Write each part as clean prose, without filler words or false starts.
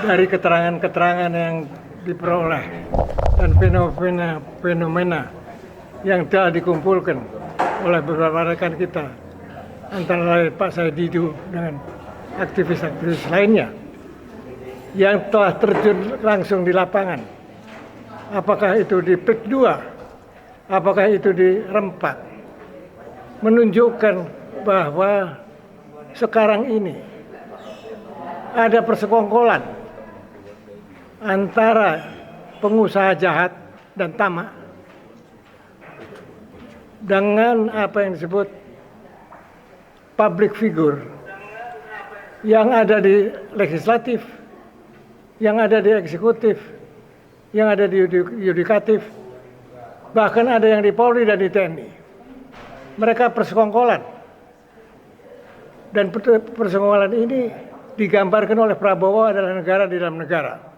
dari keterangan-keterangan yang diperoleh dan fenomena yang telah dikumpulkan oleh beberapa rekan kita, antara lain Pak Said Didu dengan aktivis-aktivis lainnya yang telah terjun langsung di lapangan, apakah itu di PIK 2, apakah itu di Rempak, menunjukkan bahwa sekarang ini ada persekongkolan antara pengusaha jahat dan tamak dengan apa yang disebut public figure yang ada di legislatif, yang ada di eksekutif, yang ada di yudikatif, bahkan ada yang di Polri dan di TNI. Mereka persekongkolan, dan persekongkolan ini digambarkan oleh Prabowo adalah negara di dalam negara.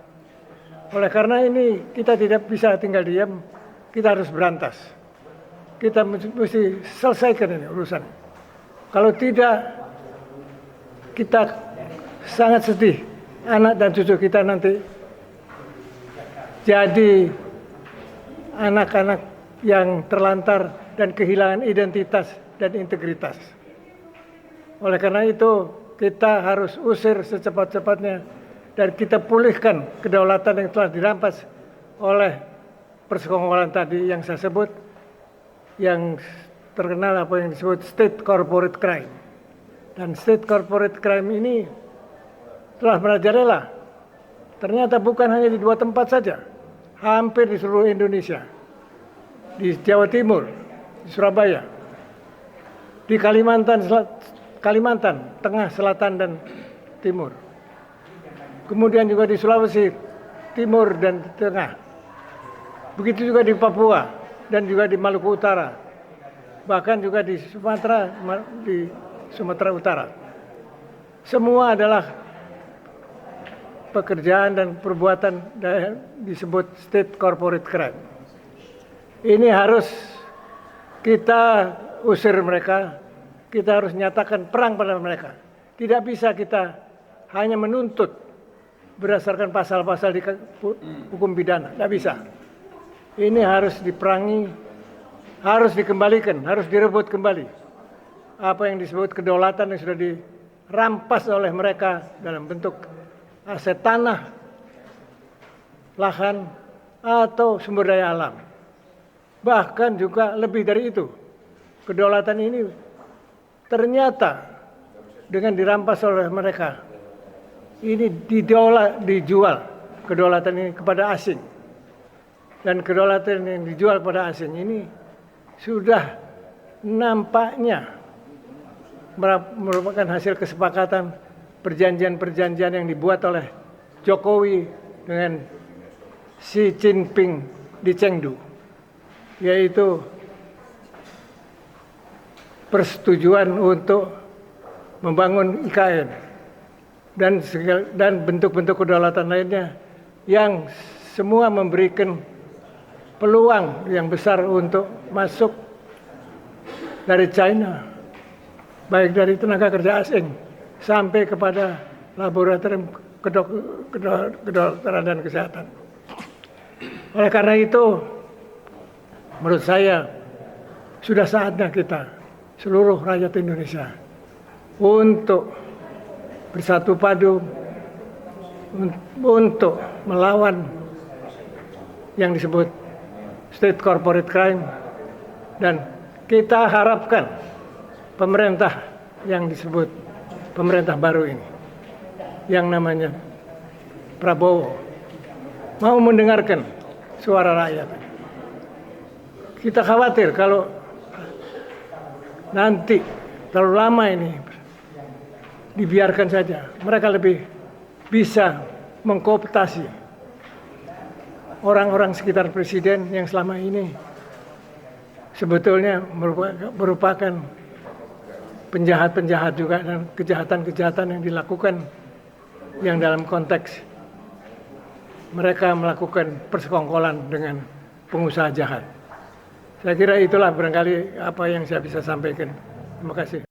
Oleh karena ini kita tidak bisa tinggal diam, kita harus berantas. Kita mesti selesaikan ini urusan. Kalau tidak, kita sangat sedih. Anak dan cucu kita nanti jadi anak-anak yang terlantar dan kehilangan identitas dan integritas. Oleh karena itu, kita harus usir secepat-cepatnya dan kita pulihkan kedaulatan yang telah dirampas oleh persekongkolan tadi yang saya sebut, yang terkenal apa yang disebut state corporate crime. Dan state corporate crime ini telah merajalela. Ternyata bukan hanya di 2 tempat saja, hampir di seluruh Indonesia. Di Jawa Timur, di Surabaya, di Kalimantan Tengah, Selatan, dan Timur. Kemudian juga di Sulawesi Timur dan Tengah. Begitu juga di Papua dan juga di Maluku Utara. Bahkan juga di Sumatera Utara. Semua adalah pekerjaan dan perbuatan disebut state corporate crime. Ini harus kita usir mereka, kita harus nyatakan perang pada mereka. Tidak bisa kita hanya menuntut berdasarkan pasal-pasal di hukum pidana, tidak bisa. Ini harus diperangi, harus dikembalikan, harus direbut kembali. Apa yang disebut kedaulatan yang sudah dirampas oleh mereka dalam bentuk aset tanah, lahan, atau sumber daya alam. Bahkan juga lebih dari itu. Kedaulatan ini ternyata dengan dirampas oleh mereka, ini dijual kedaulatan ini kepada asing. Dan kedaulatan yang dijual kepada asing ini sudah nampaknya merupakan hasil kesepakatan perjanjian-perjanjian yang dibuat oleh Jokowi dengan Xi Jinping di Chengdu, yaitu persetujuan untuk membangun IKN dan bentuk-bentuk kedaulatan lainnya yang semua memberikan peluang yang besar untuk masuk dari China, baik dari tenaga kerja asing sampai kepada laboratorium kedokteran dan kesehatan. Oleh karena itu, menurut saya sudah saatnya kita, seluruh rakyat Indonesia, untuk bersatu padu untuk melawan yang disebut state corporate crime, dan kita harapkan pemerintah yang disebut pemerintah baru ini, yang namanya Prabowo, mau mendengarkan suara rakyat. Kita khawatir kalau nanti terlalu lama ini dibiarkan saja, mereka lebih bisa mengkooptasi orang-orang sekitar presiden yang selama ini sebetulnya merupakan penjahat-penjahat juga, dan kejahatan-kejahatan yang dilakukan yang dalam konteks mereka melakukan persekongkolan dengan pengusaha jahat. Saya kira itulah barangkali apa yang saya bisa sampaikan. Terima kasih.